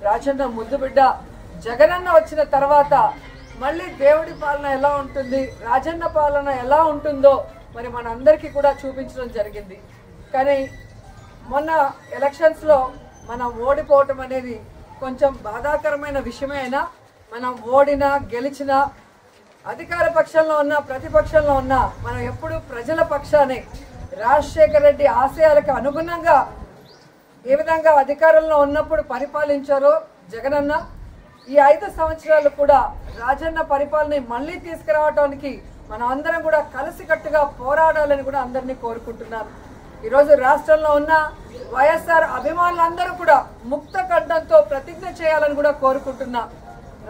రాజన్న ముద్దు బిడ్డ జగనన్న వచ్చిన తర్వాత మళ్ళీ దేవుడి పాలన ఎలా ఉంటుంది, రాజన్న పాలన ఎలా ఉంటుందో మరి మనందరికీ కూడా చూపించడం జరిగింది. కానీ మొన్న ఎలక్షన్స్లో మనం ఓడిపోవటం అనేది కొంచెం బాధాకరమైన విషయమే. అయినా మనం ఓడినా గెలిచినా అధికార పక్షంలో ఉన్నా ప్రతిపక్షంలో ఉన్నా మనం ఎప్పుడు ప్రజల పక్షానే, రాజశేఖర రెడ్డి ఆశయాలకు అనుగుణంగా ఏ విధంగా అధికారంలో ఉన్నప్పుడు పరిపాలించారో జగనన్న, ఈ 5 సంవత్సరాలు కూడా రాజన్న పరిపాలన మళ్ళీ తీసుకురావడానికి మనం అందరం కూడా కలిసికట్టుగా పోరాడాలని కూడా అందరినీ కోరుకుంటున్నాను. ఈరోజు రాష్ట్రంలో ఉన్న వైఎస్ఆర్ అభిమానులందరూ కూడా ముక్త కంఠంతో ప్రతిజ్ఞ చేయాలని కూడా కోరుకుంటున్నా.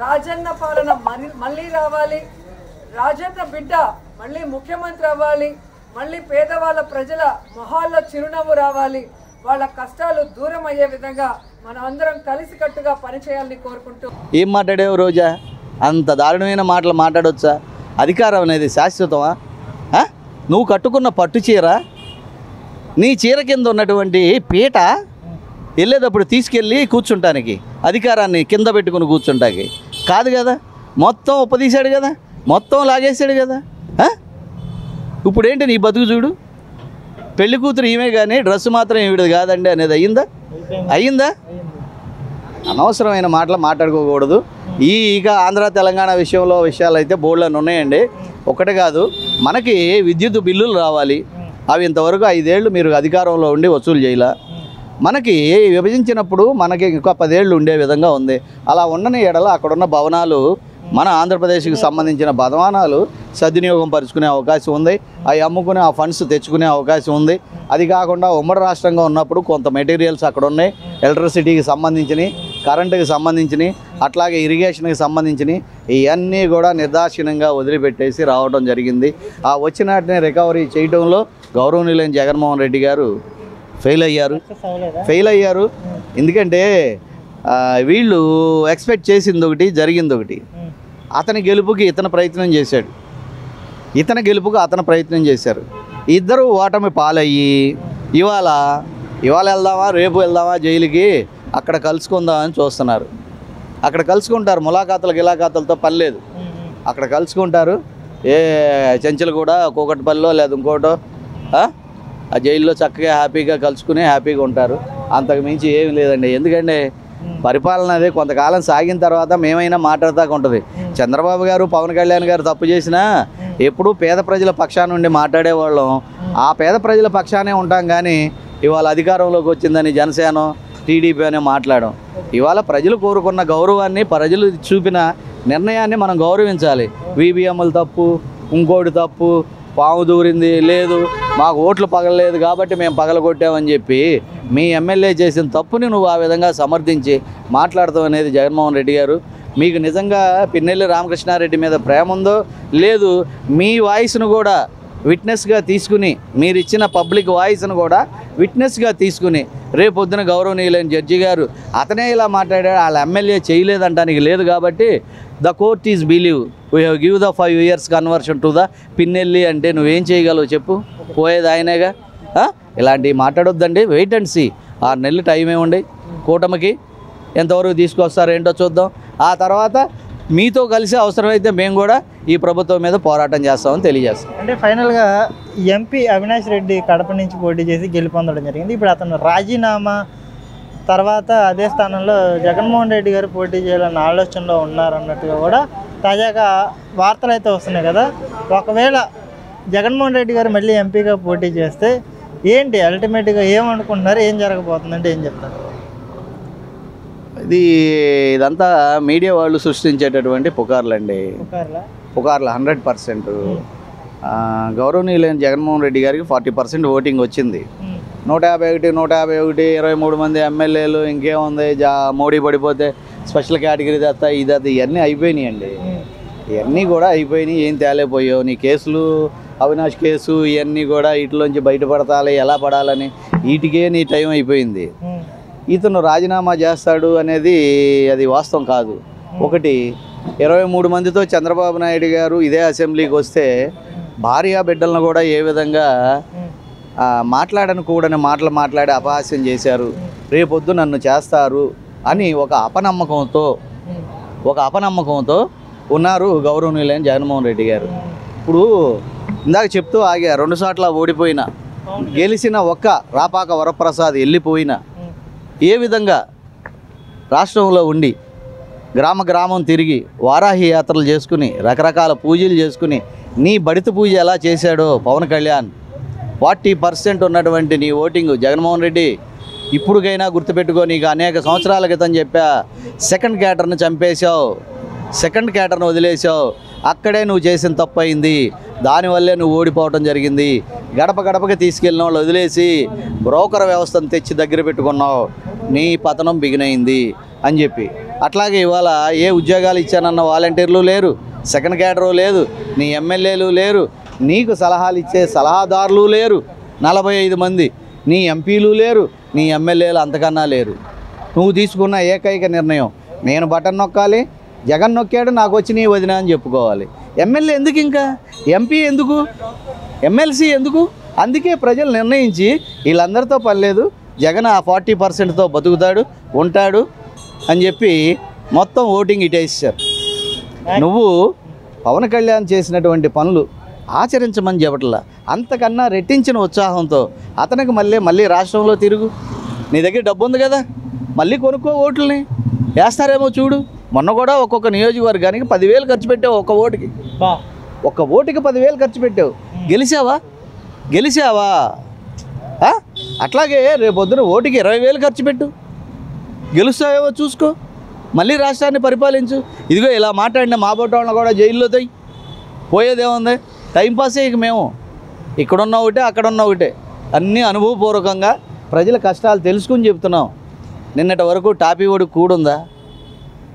రాజన్న పాలన మళ్ళీ రావాలి, రాజన్న బిడ్డ మళ్ళీ ముఖ్యమంత్రి అవ్వాలి, మళ్ళీ పేదవాళ్ళ ప్రజల మొహాల్లో చిరునవ్వు రావాలి, వాళ్ళ కష్టాలు దూరం అయ్యే విధంగా మనం అందరం కలిసికట్టుగా పనిచేయాలని కోరుకుంటూ. ఏం మాట్లాడేవు రోజా? అంత దారుణమైన మాటలు మాట్లాడవచ్చా? అధికారం అనేది శాశ్వతమా? నువ్వు కట్టుకున్న పట్టు చీర, నీ చీర కింద ఉన్నటువంటి పీట వెళ్ళేటప్పుడు తీసుకెళ్ళి కూర్చుంటానికి, అధికారాన్ని కింద పెట్టుకుని కూర్చుంటానికి కాదు కదా. మొత్తం ఉప్పదీశాడు కదా, మొత్తం లాగేశాడు కదా. ఇప్పుడు ఏంటి నీ బతుకు చూడు? పెళ్లి కూతురు ఈమె కానీ డ్రెస్ మాత్రం ఈవిడది కాదండి అనేది అయ్యిందా? అనవసరమైన మాటలు మాట్లాడుకోకూడదు. ఇక ఆంధ్ర తెలంగాణ విషయాలు అయితే బోర్డులను ఉన్నాయండి. ఒకటి కాదు, మనకి విద్యుత్ బిల్లులు రావాలి. అవి ఇంతవరకు 5 ఏళ్ళు మీరు అధికారంలో ఉండి వసూలు చేయాల. మనకి విభజించినప్పుడు మనకి ఇంకా 10 ఏళ్ళు ఉండే విధంగా ఉంది. అలా ఉండని ఎడల అక్కడున్న భవనాలు, మన ఆంధ్రప్రదేశ్కి సంబంధించిన భవనాలు సద్వినియోగం పరుచుకునే అవకాశం ఉంది. అవి అమ్ముకునే ఆ ఫండ్స్ తెచ్చుకునే అవకాశం ఉంది. అది కాకుండా ఉమ్మడి రాష్ట్రంగా ఉన్నప్పుడు కొంత మెటీరియల్స్ అక్కడ ఉన్నాయి, ఎలక్ట్రిసిటీకి సంబంధించినవి, కరెంటుకి సంబంధించినవి, అట్లాగే ఇరిగేషన్కి సంబంధించినవి, ఇవన్నీ కూడా నిర్దాక్షిణ్యంగా వదిలిపెట్టేసి రావడం జరిగింది. ఆ వచ్చిన వాటిని రికవరీ చేయడంలో గౌరవనీయులైన జగన్మోహన్ రెడ్డి గారు ఫెయిల్ అయ్యారు. ఎందుకంటే వీళ్ళు ఎక్స్పెక్ట్ చేసింది ఒకటి, జరిగింది ఒకటి. అతని గెలుపుకి ఇతను ప్రయత్నం చేశాడు, ఇతని గెలుపుకి అతను ప్రయత్నం చేశారు. ఇద్దరు ఓటమి పాలయ్యి ఇవాళ వెళ్దామా, రేపు వెళ్దామా జైలుకి, అక్కడ కలుసుకుందామని చూస్తున్నారు. అక్కడ కలుసుకుంటారు, గిలాఖాతలతో పని లేదు. అక్కడ కలుసుకుంటారు. చెంచలు కూడా కూకట్పల్లిలో లేదా ఇంకోటో ఆ జైల్లో చక్కగా హ్యాపీగా కలుసుకుని హ్యాపీగా ఉంటారు. అంతకు మించి ఏమి లేదండి. ఎందుకంటే పరిపాలన అదే కొంతకాలం సాగిన తర్వాత మేమైనా మాట్లాడతాక ఉంటుంది. చంద్రబాబు గారు, పవన్ కళ్యాణ్ గారు తప్పు చేసినా ఎప్పుడూ పేద ప్రజల పక్షాన నుండి మాట్లాడేవాళ్ళం. ఆ పేద ప్రజల పక్షానే ఉంటాం. కానీ ఇవాళ అధికారంలోకి వచ్చిందని జనసేన, టీడీపీ అనే మాట్లాడడం. ఇవాళ ప్రజలు కోరుకున్న గౌరవాన్ని, ప్రజలు చూపిన నిర్ణయాన్ని మనం గౌరవించాలి. వీబీఎంలు తప్పు, ఇంకోటి తప్పు, పాము దూరింది లేదు, మాకు ఓట్లు పగలలేదు కాబట్టి మేము పగలగొట్టామని చెప్పి మీ ఎమ్మెల్యే చేసిన తప్పుని నువ్వు ఆ విధంగా సమర్థించి మాట్లాడతాం అనేది జగన్మోహన్ రెడ్డి గారు, మీకు నిజంగా పిన్నెల్లి రామకృష్ణారెడ్డి మీద ప్రేమ ఉందో లేదు, మీ వాయిస్ను కూడా విట్నెస్గా తీసుకుని, మీరు ఇచ్చిన పబ్లిక్ వాయిస్ను కూడా విట్నెస్గా తీసుకుని రేపొద్దున గౌరవనీయులైన జడ్జి గారు అతనే ఇలా మాట్లాడాడు, వాళ్ళ ఎమ్మెల్యే చేయలేదంటానికి లేదు కాబట్టి the court is believe we have give the 5 years conversion to the Pinnelli అంటే నువ్వేం చేయగలవు చెప్పు? పోయేది ఆయనేగా. ఇలాంటివి మాట్లాడొద్దండి. Wait and see. 6 నెలలు టైం ఏముంది కూటమికి, ఎంతవరకు తీసుకొస్తారో ఏంటో చూద్దాం. ఆ తర్వాత మీతో కలిసి అవసరమైతే మేము కూడా ఈ ప్రభుత్వం మీద పోరాటం చేస్తామని తెలియజేస్తాం. అంటే ఫైనల్గా ఎంపీ అవినాష్ రెడ్డి కడప నుంచి పోటీ చేసి గెలుపొందడం జరిగింది. ఇప్పుడు అతను రాజీనామా తర్వాత అదే స్థానంలో జగన్మోహన్ రెడ్డి గారు పోటీ చేయాలన్న ఆలోచనలో ఉన్నారన్నట్టుగా కూడా తాజాగా వార్తలు అయితే వస్తున్నాయి కదా. ఒకవేళ జగన్మోహన్ రెడ్డి గారు మళ్ళీ ఎంపీగా పోటీ చేస్తే ఏంటి అల్టిమేట్గా ఏమనుకుంటున్నారు, ఏం జరగబోతుందంటే ఏం చెప్తారు? ఇదంతా మీడియా వాళ్ళు సృష్టించేటటువంటి పుకార్లండి. పుకార్లు 100%. గౌరవనీయులైన జగన్మోహన్ రెడ్డి గారికి 40% ఓటింగ్ వచ్చింది. 151 23 మంది ఎమ్మెల్యేలు, ఇంకేముంది, మోడీ పడిపోతే స్పెషల్ కేటగిరీ తెస్తా, ఇది ఇవన్నీ అయిపోయినాయండి. ఇవన్నీ కూడా అయిపోయినాయి. ఏం తేలేపోయావు నీ కేసులు, అవినాష్ కేసు, ఇవన్నీ కూడా వీటిలోంచి బయటపడతాలి, ఎలా పడాలని వీటికే నీ టైం అయిపోయింది. ఇతను రాజీనామా చేస్తాడు అనేది అది వాస్తవం కాదు. ఒకటి, 23 మందితో చంద్రబాబు నాయుడు గారు ఇదే అసెంబ్లీకి వస్తే భార్య బిడ్డలను కూడా ఏ విధంగా మాట్లాడని కూడని మాటలు మాట్లాడి అపహాస్యం చేశారు. రేపొద్దు నన్ను చేస్తారు అని ఒక అపనమ్మకంతో ఉన్నారు గౌరవనీయులైన జగన్మోహన్ రెడ్డి గారు. ఇప్పుడు ఇందాక చెప్తూ ఆగా 2 సార్లు ఓడిపోయిన, గెలిచిన ఒక్క రాపాక వరప్రసాద్ వెళ్ళిపోయిన, ఏ విధంగా రాష్ట్రంలో ఉండి గ్రామం తిరిగి వారాహి యాత్రలు చేసుకుని రకరకాల పూజలు చేసుకుని నీ బడిత పూజ ఎలా చేశాడో పవన్ కళ్యాణ్ 40% ఉన్నటువంటి నీ ఓటింగ్ జగన్మోహన్ రెడ్డి ఇప్పుడుకైనా గుర్తుపెట్టుకో. నీకు అనేక సంవత్సరాల క్రితం చెప్పా, సెకండ్ క్యాటర్ని చంపేశావు, సెకండ్ క్యాటర్ని వదిలేసావు, అక్కడే నువ్వు చేసిన తప్పు అయింది, దానివల్లే నువ్వు ఓడిపోవటం జరిగింది. గడపకి తీసుకెళ్ళిన వాళ్ళు వదిలేసి బ్రోకర్ వ్యవస్థను తెచ్చి దగ్గర పెట్టుకున్నావు, నీ పతనం బిగినైంది అని చెప్పి. అట్లాగే ఇవాళ ఏ ఉద్యోగాలు ఇచ్చానన్న వాలంటీర్లు లేరు, సెకండ్ క్యాటరు లేదు, నీ ఎమ్మెల్యేలు లేరు, నీకు సలహాలు ఇచ్చే సలహాదారులు లేరు 45 మంది, నీ ఎంపీలు లేరు, నీ ఎమ్మెల్యేలు అంతకన్నా లేరు. నువ్వు తీసుకున్న ఏకైక నిర్ణయం నేను బటన్ నొక్కాలి, జగన్ నొక్కాడు నాకు వచ్చి నీ వదిన అని చెప్పుకోవాలి. ఎమ్మెల్యే ఎందుకు, ఇంకా ఎంపీ ఎందుకు, ఎమ్మెల్సీ ఎందుకు? అందుకే ప్రజలు నిర్ణయించి వీళ్ళందరితో పని లేదు, జగన్ ఆ 40%తో బతుకుతాడు ఉంటాడు అని చెప్పి మొత్తం ఓటింగ్ ఇటేసారు. నువ్వు పవన్ కళ్యాణ్ చేసినటువంటి పనులు ఆచరించమని చెప్పట్లా, అంతకన్నా రెట్టించిన ఉత్సాహంతో అతనికి మళ్ళీ రాష్ట్రంలో తిరుగు. నీ దగ్గర డబ్బు ఉంది కదా, మళ్ళీ కొనుక్కో, ఓట్లని వేస్తారేమో చూడు. మొన్న కూడా ఒక్కొక్క నియోజకవర్గానికి 10,000 ఖర్చు పెట్టావు, ఒక్క ఓటుకి 10,000 ఖర్చు పెట్టావు. గెలిచావా? అట్లాగే రేపొద్దున ఓటుకి 20,000 ఖర్చు పెట్టు, గెలుస్తావేమో చూసుకో, మళ్ళీ రాష్ట్రాన్ని పరిపాలించు. ఇదిగో ఇలా మాట్లాడిన మా బొట్టవాళ్ళని కూడా జైల్లో తోయి, పోయేదేముంది, టైంపాసే. ఇక మేము ఇక్కడున్న ఒకటే అక్కడున్న ఒకటే, అన్నీ అనుభవపూర్వకంగా ప్రజల కష్టాలు తెలుసుకుని చెప్తున్నాం. నిన్నటి వరకు టాపీ ఓడికి కూడుందా,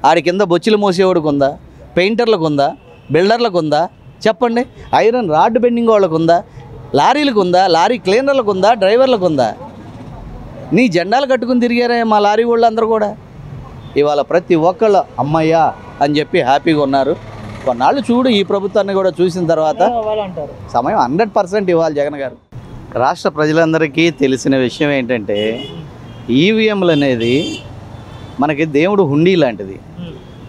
ఆడి కింద బొచ్చులు మోసేవాడికి ఉందా, పెయింటర్లకు ఉందా, బిల్డర్లకు ఉందా చెప్పండి, ఐరన్ రాడ్ బెండింగ్ వాళ్ళకు ఉందా, లారీలకు ఉందా, లారీ క్లీనర్లకు ఉందా, డ్రైవర్లకు ఉందా? నీ జెండాలు కట్టుకుని తిరిగారే మా లారీ వాళ్ళు అందరూ కూడా. ఇవాళ ప్రతి ఒక్కళ్ళు అమ్మయ్యా అని చెప్పి హ్యాపీగా ఉన్నారు. కొన్నాళ్ళు చూడు, ఈ ప్రభుత్వాన్ని కూడా చూసిన తర్వాత సమయం 100% ఇవ్వాలి జగన్ గారు. రాష్ట్ర ప్రజలందరికీ తెలిసిన విషయం ఏంటంటే, ఈవీఎంలు అనేది మనకి దేవుడు హుండీ లాంటిది.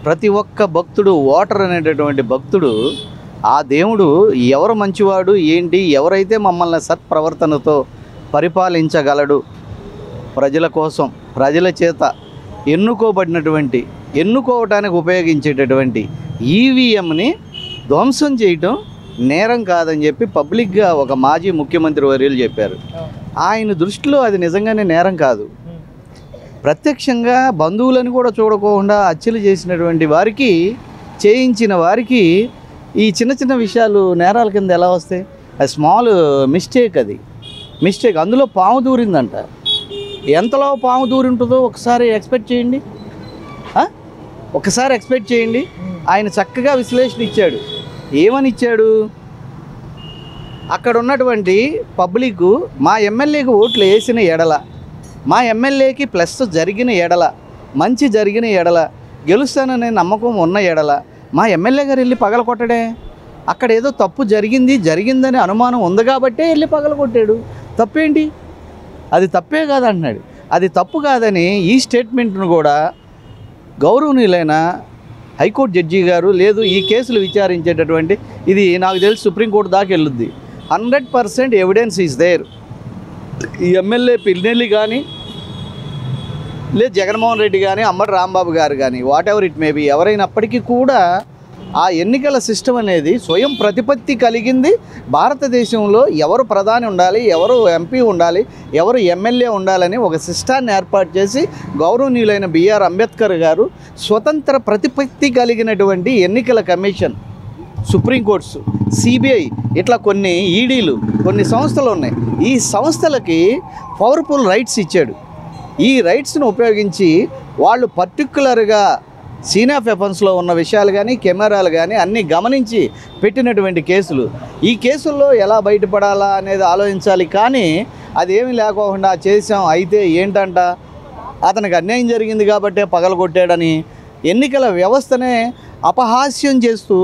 ప్రతి ఒక్క భక్తుడు, ఓటర్ అనేటటువంటి భక్తుడు, ఆ దేవుడు ఎవరు మంచివాడు ఏంటి, ఎవరైతే మమ్మల్ని సత్ప్రవర్తనతో పరిపాలించగలడు, ప్రజల కోసం ప్రజల చేత ఎన్నుకోవటానికి ఉపయోగించేటటువంటి ఈవీఎంని ధ్వంసం చేయటం నేరం కాదని చెప్పి పబ్లిక్గా ఒక మాజీ ముఖ్యమంత్రి వర్యులు చెప్పారు. ఆయన దృష్టిలో అది నిజంగానే నేరం కాదు. ప్రత్యక్షంగా బంధువులను కూడా చూడకుండా హత్యలు చేసినటువంటి వారికి, చేయించిన వారికి ఈ చిన్న చిన్న విషయాలు నేరాల కింద ఎలా వస్తాయి? అది స్మాల్ మిస్టేక్, అది మిస్టేక్. అందులో పాము దూరిందంట. ఎంతలో పాము దూరి ఉంటుందో ఒకసారి ఎక్స్పెక్ట్ చేయండి. ఆయన చక్కగా విశ్లేషణ ఇచ్చాడు. ఏమని ఇచ్చాడు? అక్కడ ఉన్నటువంటి పబ్లిక్ మా ఎమ్మెల్యేకి ఓట్లు వేసిన ఎడల, మా ఎమ్మెల్యేకి ప్లస్ జరిగిన ఎడల, మంచి జరిగిన ఎడల, గెలుస్తాననే నమ్మకం ఉన్న ఎడల మా ఎమ్మెల్యే గారు వెళ్ళి పగలకొట్టడే. అక్కడ ఏదో తప్పు జరిగిందని అనుమానం ఉంది కాబట్టే వెళ్ళి పగలకొట్టాడు. తప్పేంటి? అది తప్పే కాదంటున్నాడు. అది తప్పు కాదని ఈ స్టేట్మెంట్ను కూడా గౌరవనీయులైన హైకోర్టు జడ్జి గారు, లేదు ఈ కేసులు విచారించేటటువంటి, ఇది నాకు తెలిసి సుప్రీంకోర్టు దాకా వెళ్ళుద్ది, 100% ఎవిడెన్స్ ఈజ్ దేర్. ఈ ఎమ్మెల్యే పిన్నెల్లి కానీ, లేదు జగన్మోహన్ రెడ్డి కానీ, అంబటి రాంబాబు గారు కానీ, వాట్ ఎవర్ ఇట్ మేబీ, ఎవరైనప్పటికీ కూడా ఆ ఎన్నికల సిస్టమ్ అనేది స్వయం ప్రతిపత్తి కలిగింది. భారతదేశంలో ఎవరు ప్రధాని ఉండాలి, ఎవరు ఎంపీ ఉండాలి, ఎవరు ఎమ్మెల్యే ఉండాలని ఒక సిస్టాన్ని ఏర్పాటు చేసి గౌరవనీయులైన బిఆర్ అంబేద్కర్ గారు స్వతంత్ర ప్రతిపత్తి కలిగినటువంటి ఎన్నికల కమిషన్, సుప్రీంకోర్ట్స్, సిబిఐ, ఇట్లా కొన్ని ఈడీలు, కొన్ని సంస్థలు ఉన్నాయి. ఈ సంస్థలకి పవర్ఫుల్ రైట్స్ ఇచ్చాడు. ఈ రైట్స్ను ఉపయోగించి వాళ్ళు పర్టిక్యులర్గా సీన్ ఆఫ్ వెపన్స్లో ఉన్న విషయాలు కానీ, కెమెరాలు కానీ అన్నీ గమనించి పెట్టినటువంటి కేసులు. ఈ కేసుల్లో ఎలా బయటపడాలా అనేది ఆలోచించాలి. కానీ అదేమీ లేకోకుండా చేసాం, అయితే ఏంటంట, అతనికి అన్యాయం జరిగింది కాబట్టే పగలగొట్టాడని ఎన్నికల వ్యవస్థనే అపహాస్యం చేస్తూ